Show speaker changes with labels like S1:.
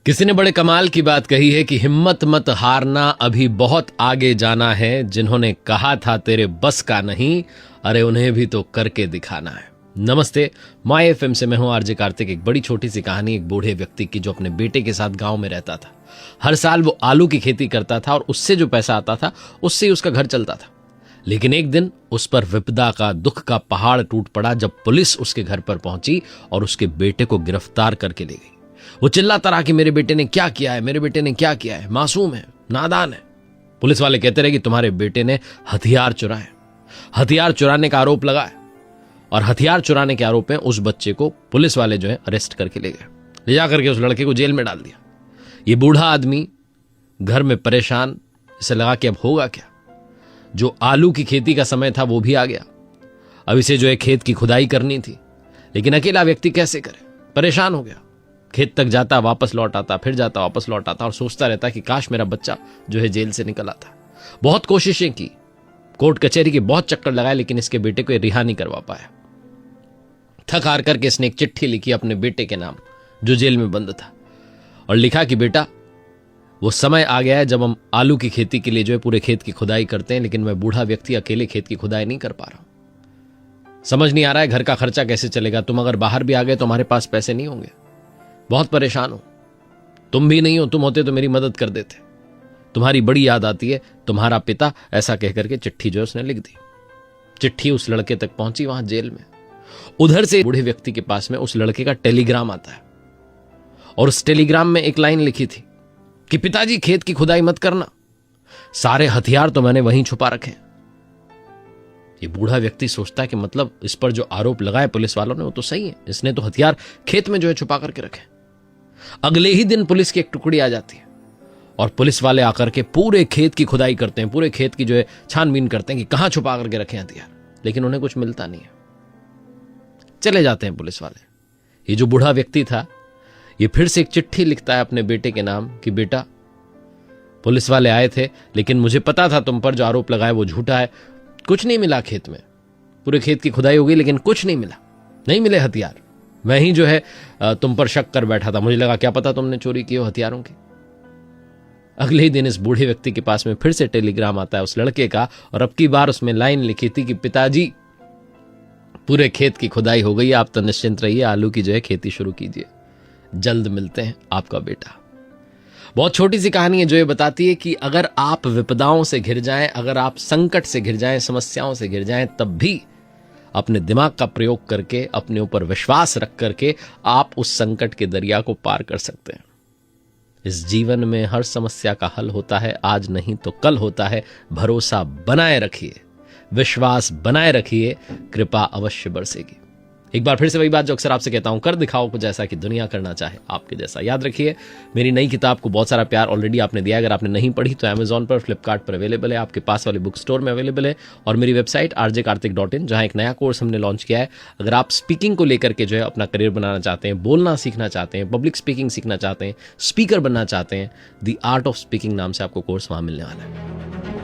S1: किसी ने बड़े कमाल की बात कही है कि हिम्मत मत हारना, अभी बहुत आगे जाना है। जिन्होंने कहा था तेरे बस का नहीं, अरे उन्हें भी तो करके दिखाना है। नमस्ते, माय एफएम से मैं हूं आरजे कार्तिक। एक बड़ी छोटी सी कहानी एक बूढ़े व्यक्ति की जो अपने बेटे के साथ गांव में रहता था। हर साल वो आलू की खेती करता था और उससे जो पैसा आता था उससे ही उसका घर चलता था। लेकिन एक दिन उस पर विपदा का, दुख का पहाड़ टूट पड़ा जब पुलिस उसके घर पर पहुंची और उसके बेटे को गिरफ्तार करके ले गई। वो चिल्लाता रहा कि मेरे बेटे ने क्या किया है, मेरे बेटे ने क्या किया है, मासूम है, नादान है। पुलिस वाले कहते रहे कि तुम्हारे बेटे ने हथियार चुराए, हथियार चुराने का आरोप लगा है। और हथियार चुराने के आरोप में उस बच्चे को पुलिस वाले जो है अरेस्ट करके ले गए, ले जाकर के उस लड़के को जेल में डाल दिया। ये बूढ़ा आदमी घर में परेशान, इसे लगा कि अब होगा क्या। जो आलू की खेती का समय था वो भी आ गया। अब इसे जो है खेत की खुदाई करनी थी, लेकिन अकेला व्यक्ति कैसे करे। परेशान हो गया, खेत तक जाता, वापस लौट आता, फिर जाता, वापस लौट आता और सोचता रहता कि काश मेरा बच्चा जो है जेल से निकल आता। बहुत कोशिशें की, कोर्ट कचहरी के बहुत चक्कर लगाए, लेकिन इसके बेटे को रिहा नहीं करवा पाया। थक हार करके इसने एक चिट्ठी लिखी अपने बेटे के नाम, जो जेल में बंद था, और लिखा कि बेटा, वो समय आ गया है जब हम आलू की खेती के लिए जो है पूरे खेत की खुदाई करते हैं, लेकिन मैं बूढ़ा व्यक्ति अकेले खेत की खुदाई नहीं कर पा रहा हूं। समझ नहीं आ रहा है घर का खर्चा कैसे चलेगा। तुम अगर बाहर भी आ गए तो हमारे पास पैसे नहीं होंगे। बहुत परेशान हूं। तुम भी नहीं हो, तुम होते तो मेरी मदद कर देते। तुम्हारी बड़ी याद आती है, तुम्हारा पिता। ऐसा कहकर के चिट्ठी जो है उसने लिख दी। चिट्ठी उस लड़के तक पहुंची वहां जेल में। उधर से बूढ़े व्यक्ति के पास में उस लड़के का टेलीग्राम आता है, और उस टेलीग्राम में एक लाइन लिखी थी कि पिताजी खेत की खुदाई मत करना, सारे हथियार तो मैंने वहीं छुपा रखे। ये बूढ़ा व्यक्ति सोचता है कि मतलब इस पर जो आरोप लगाए पुलिस वालों ने वो तो सही है, इसने तो हथियार खेत में जो है छुपा करके रखे। अगले ही दिन पुलिस की एक टुकड़ी आ जाती है और पुलिस वाले आकर के पूरे खेत की खुदाई करते हैं, पूरे खेत की जो है छानबीन करते हैं कि कहां छुपा करके रखे हथियार, लेकिन उन्हें कुछ मिलता नहीं है। चले जाते हैं पुलिस वाले। ये जो बूढ़ा व्यक्ति था ये फिर से एक चिट्ठी लिखता है अपने बेटे के नाम कि बेटा, पुलिस वाले आए थे, लेकिन मुझे पता था तुम पर जो आरोप लगाए वो झूठा है। कुछ नहीं मिला खेत में, पूरे खेत की खुदाई हो गई लेकिन कुछ नहीं मिला, नहीं मिले हथियार। मैं ही जो है तुम पर शक कर बैठा था, मुझे लगा क्या पता तुमने चोरी की हो हथियारों की। अगले ही दिन इस बूढ़े व्यक्ति के पास में फिर से टेलीग्राम आता है उस लड़के का, और अब की बार उसमें लाइन लिखी थी कि पिताजी, पूरे खेत की खुदाई हो गई, आप तो निश्चिंत रहिए, आलू की जो है खेती शुरू कीजिए, जल्द मिलते हैं, आपका बेटा। बहुत छोटी सी कहानी है जो ये बताती है कि अगर आप विपदाओं से घिर जाएं, अगर आप संकट से घिर जाएं, समस्याओं से घिर जाएं, तब भी अपने दिमाग का प्रयोग करके, अपने ऊपर विश्वास रख करके आप उस संकट के दरिया को पार कर सकते हैं। इस जीवन में हर समस्या का हल होता है, आज नहीं तो कल होता है। भरोसा बनाए रखिए, विश्वास बनाए रखिए, कृपा अवश्य बरसेगी। एक बार फिर से वही बात जो अक्सर आपसे कहता हूं, कर दिखाओ कुछ ऐसा कि दुनिया करना चाहे आपके जैसा। याद रखिए, मेरी नई किताब को बहुत सारा प्यार ऑलरेडी आपने दिया। अगर आपने नहीं पढ़ी तो अमेजॉन पर, फ्लिपकार्ट पर अवेलेबल है, आपके पास वाले बुक स्टोर में अवेलेबल है, और मेरी वेबसाइट rjkartik.in, जहां एक नया कोर्स हमने लॉन्च किया है। अगर आप स्पीकिंग को लेकर के जो है अपना करियर बनाना चाहते हैं, बोलना सीखना चाहते हैं, पब्लिक स्पीकिंग सीखना चाहते हैं, स्पीकर बनना चाहते हैं, द आर्ट ऑफ स्पीकिंग नाम से आपको कोर्स वहां मिलने वाला है।